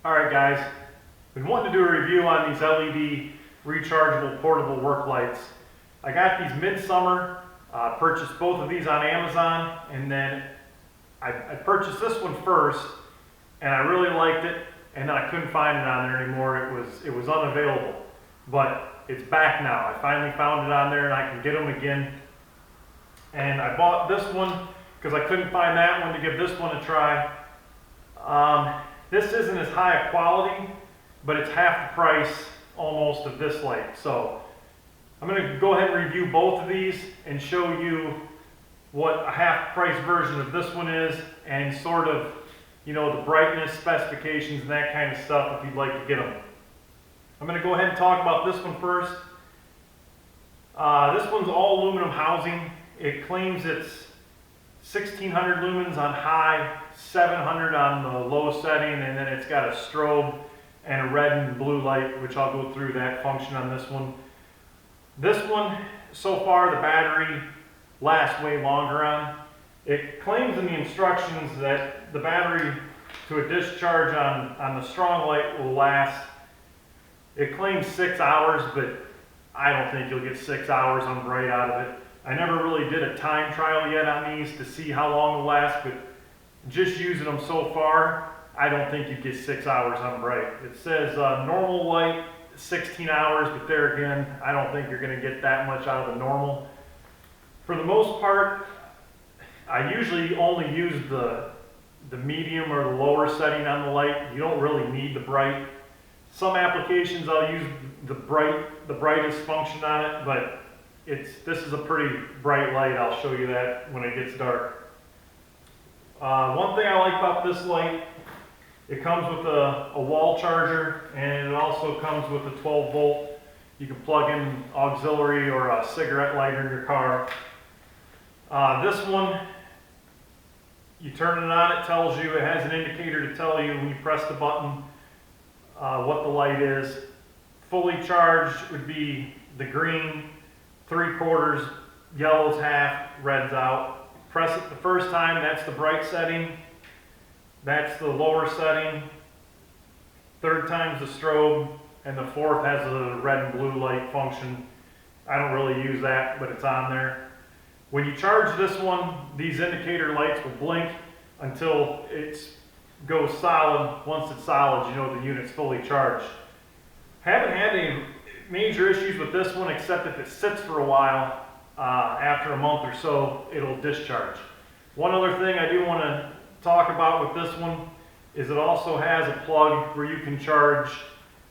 Alright guys, been wanting to do a review on these LED rechargeable portable work lights. I got these midsummer, purchased both of these on Amazon, and then I purchased this one first, and I really liked it, and then I couldn't find it on there anymore. It was unavailable, but it's back now. I finally found it on there and I can get them again. And I bought this one because I couldn't find that one to give this one a try. This isn't as high a quality, but it's half the price almost of this light. So I'm going to go ahead and review both of these and show you what a half price version of this one is, and sort of, you know, the brightness specifications and that kind of stuff if you'd like to get them. I'm going to go ahead and talk about this one first. This one's all aluminum housing. It claims it's 1600 lumens on high, 700 on the low setting, and then it's got a strobe and a red and blue light, which I'll go through that function on this one. This one, so far the battery lasts way longer on. It claims in the instructions that the battery to a discharge on the strong light will last, it claims 6 hours, but I don't think you'll get 6 hours on bright out of it. I never really did a time trial yet on these to see how long it'll last, but just using them so far, I don't think you get 6 hours on bright. It says normal light 16 hours, but there again, I don't think you're going to get that much out of the normal. For the most part, I usually only use the medium or the lower setting on the light. You don't really need the bright. Some applications I'll use the brightest function on it, but this is a pretty bright light. I'll show you that when it gets dark. One thing I like about this light, it comes with a wall charger, and it also comes with a 12 volt. You can plug in auxiliary or a cigarette lighter in your car. This one, you turn it on, it tells you, it has an indicator to tell you when you press the button what the light is. Fully charged would be the green, 3/4, yellow's half, red's out. Press it the first time, that's the bright setting. That's the lower setting. Third time's the strobe, and the fourth has a red and blue light function. I don't really use that, but it's on there. When you charge this one, these indicator lights will blink until it goes solid. Once it's solid, you know the unit's fully charged. Haven't had any major issues with this one, except if it sits for a while, after a month or so, it'll discharge. One other thing I do want to talk about with this one is it also has a plug where you can charge.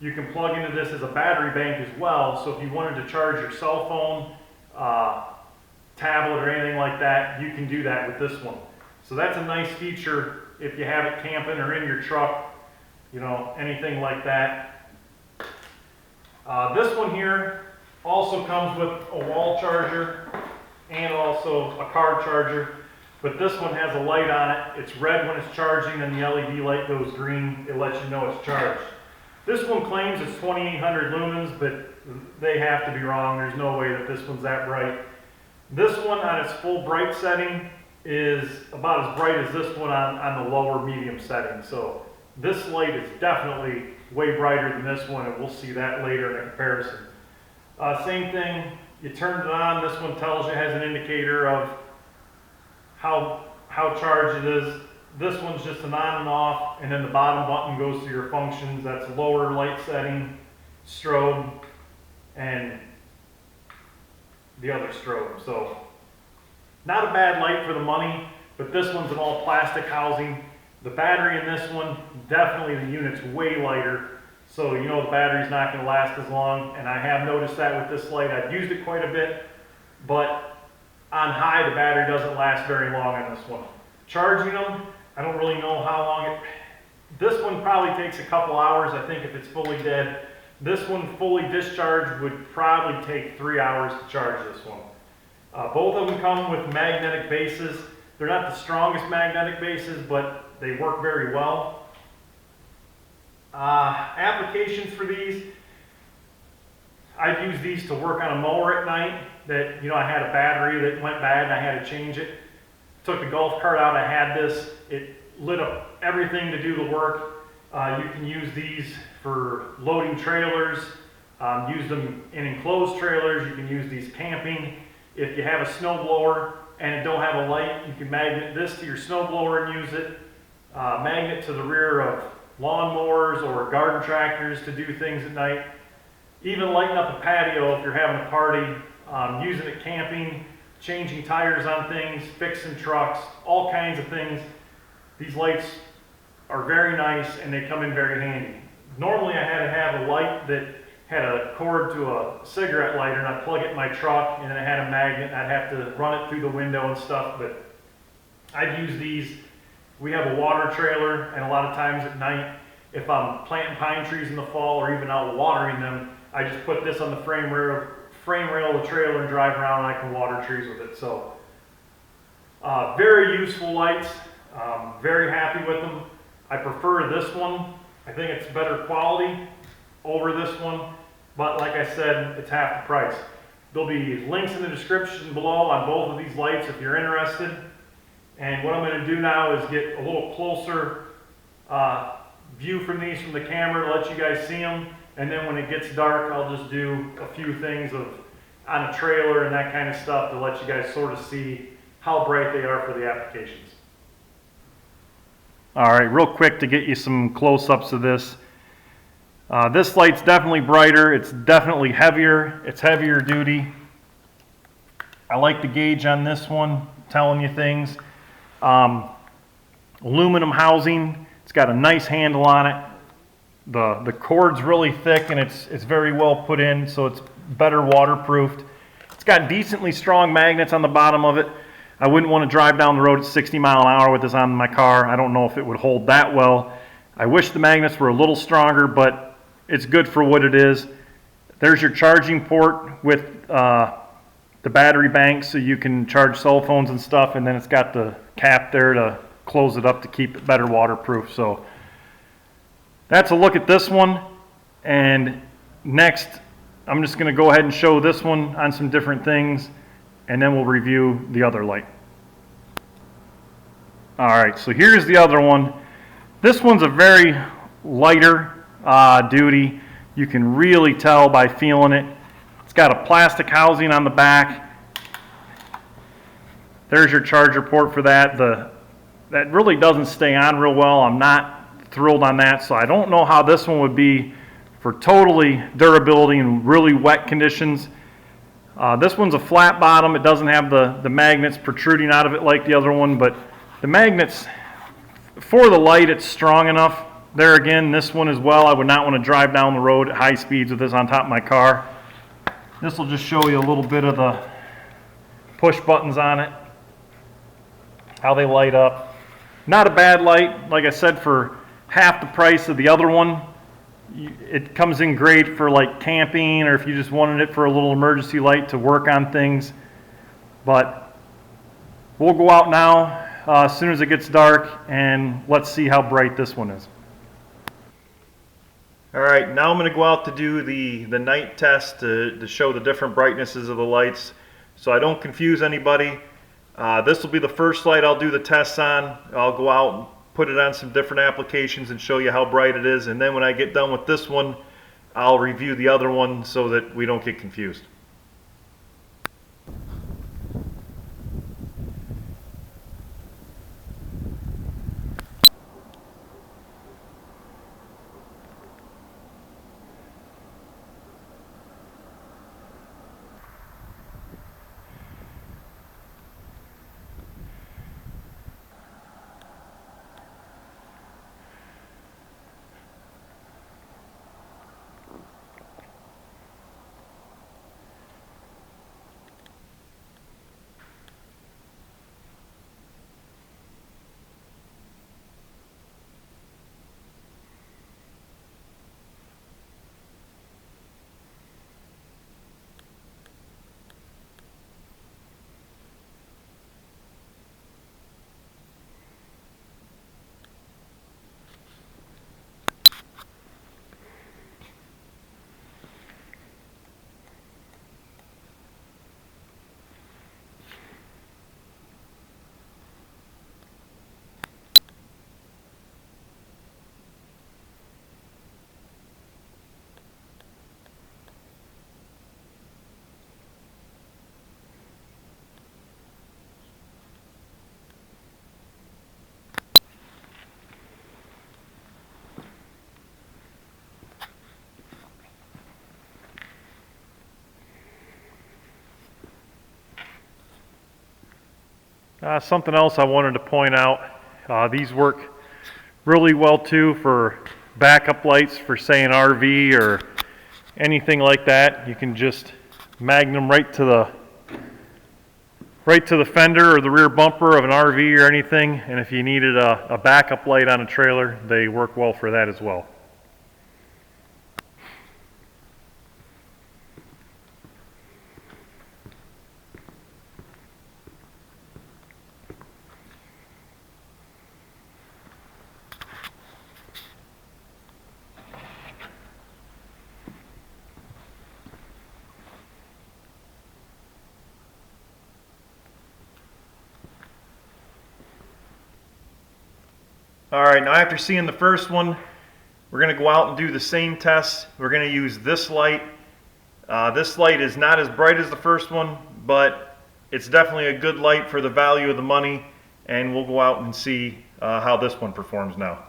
You can plug into this as a battery bank as well, so if you wanted to charge your cell phone, tablet, or anything like that, you can do that with this one. So that's a nice feature if you have it camping or in your truck, you know, anything like that. This one here also comes with a wall charger and also a car charger, but this one has a light on it. It's red when it's charging, and the LED light goes green. It lets you know it's charged. This one claims it's 2800 lumens, but they have to be wrong. There's no way that this one's that bright. This one on its full bright setting is about as bright as this one on the lower medium setting. So this light is definitely way brighter than this one, and we'll see that later in a comparison. Same thing, you turn it on, this one tells you, has an indicator of how charged it is. This one's just an on and off, and then the bottom button goes to your functions. That's lower light setting, strobe, and the other strobe. So not a bad light for the money, but this one's an all plastic housing. The battery in this one, definitely the unit's way lighter, so you know the battery's not going to last as long, and I have noticed that with this light. I've used it quite a bit, but on high the battery doesn't last very long on this one. Charging them, I don't really know how long this one probably takes a couple hours, I think, if it's fully dead. This one fully discharged would probably take 3 hours to charge this one. Both of them come with magnetic bases. They're not the strongest magnetic bases, but they work very well. Applications for these, I'd use these to work on a mower at night. That, you know, I had a battery that went bad and I had to change it. Took the golf cart out, I had this. It lit up everything to do the work. You can use these for loading trailers, use them in enclosed trailers. You can use these camping. If you have a snow blower and it don't have a light, you can magnet this to your snow blower and use it. Magnet to the rear of lawnmowers or garden tractors to do things at night. Even lighting up a patio if you're having a party, using it camping, changing tires on things, fixing trucks, all kinds of things. These lights are very nice and they come in very handy. Normally I had to have a light that had a cord to a cigarette lighter and I'd plug it in my truck and then I had a magnet and I'd have to run it through the window and stuff, but I'd use these. We have a water trailer and a lot of times at night, if I'm planting pine trees in the fall or even out watering them, I just put this on the frame rail of the trailer and drive around and I can water trees with it. So very useful lights, very happy with them. I prefer this one. I think it's better quality over this one, but like I said, it's half the price. There'll be links in the description below on both of these lights if you're interested. And what I'm going to do now is get a little closer view from these from the camera to let you guys see them. And then when it gets dark, I'll just do a few things on a trailer and that kind of stuff to let you guys sort of see how bright they are for the applications. All right, real quick to get you some close-ups of this. This light's definitely brighter. It's definitely heavier. It's heavier duty. I like the gauge on this one, telling you things. Aluminum housing. It's got a nice handle on it. The cord's really thick and it's very well put in, so it's better waterproofed. It's got decently strong magnets on the bottom of it. I wouldn't want to drive down the road at 60 miles an hour with this on my car. I don't know if it would hold that well. I wish the magnets were a little stronger, but it's good for what it is. There's your charging port with the battery bank so you can charge cell phones and stuff, and then it's got the cap there to close it up to keep it better waterproof. So that's a look at this one. And next, I'm just going to go ahead and show this one on some different things, and then we'll review the other light. All right, so here's the other one. This one's a very lighter duty. You can really tell by feeling it. It's got a plastic housing on the back. There's your charger port for that. That really doesn't stay on real well. I'm not thrilled on that, so I don't know how this one would be for totally durability in really wet conditions. This one's a flat bottom. It doesn't have the magnets protruding out of it like the other one, but the magnets, for the light, it's strong enough. There again, this one as well, I would not want to drive down the road at high speeds with this on top of my car. This will just show you a little bit of the push buttons on it, how they light up. Not a bad light, like I said, for half the price of the other one. It comes in great for like camping, or if you just wanted it for a little emergency light to work on things. But we'll go out now as soon as it gets dark, and let's see how bright this one is. All right, now I'm going to go out to do the night test to show the different brightnesses of the lights so I don't confuse anybody. This will be the first light I'll do the tests on. I'll go out and put it on some different applications and show you how bright it is, and then when I get done with this one, I'll review the other one so that we don't get confused. Something else I wanted to point out, these work really well too for backup lights for, say, an RV or anything like that. You can just magnet them right to the fender or the rear bumper of an RV or anything, and if you needed a backup light on a trailer, they work well for that as well. All right, now after seeing the first one, we're going to go out and do the same test. We're going to use this light. This light is not as bright as the first one, but it's definitely a good light for the value of the money, and we'll go out and see how this one performs now.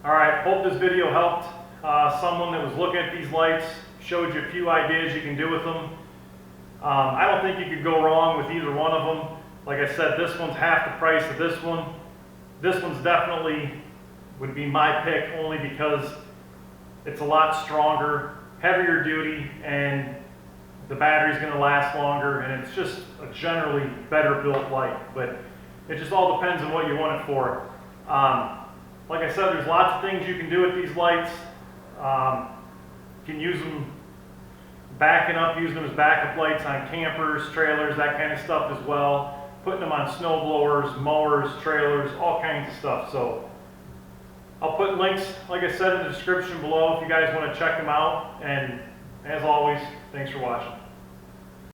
All right, hope this video helped someone that was looking at these lights, showed you a few ideas you can do with them. I don't think you could go wrong with either one of them. Like I said, this one's half the price of this one. This one's definitely would be my pick only because it's a lot stronger, heavier duty, and the battery's going to last longer, and it's just a generally better built light. But it just all depends on what you want it for. Like I said, there's lots of things you can do with these lights. You can use them backing up, using them as backup lights on campers, trailers, that kind of stuff as well. Putting them on snow blowers, mowers, trailers, all kinds of stuff. So I'll put links, like I said, in the description below if you guys want to check them out. And as always, thanks for watching.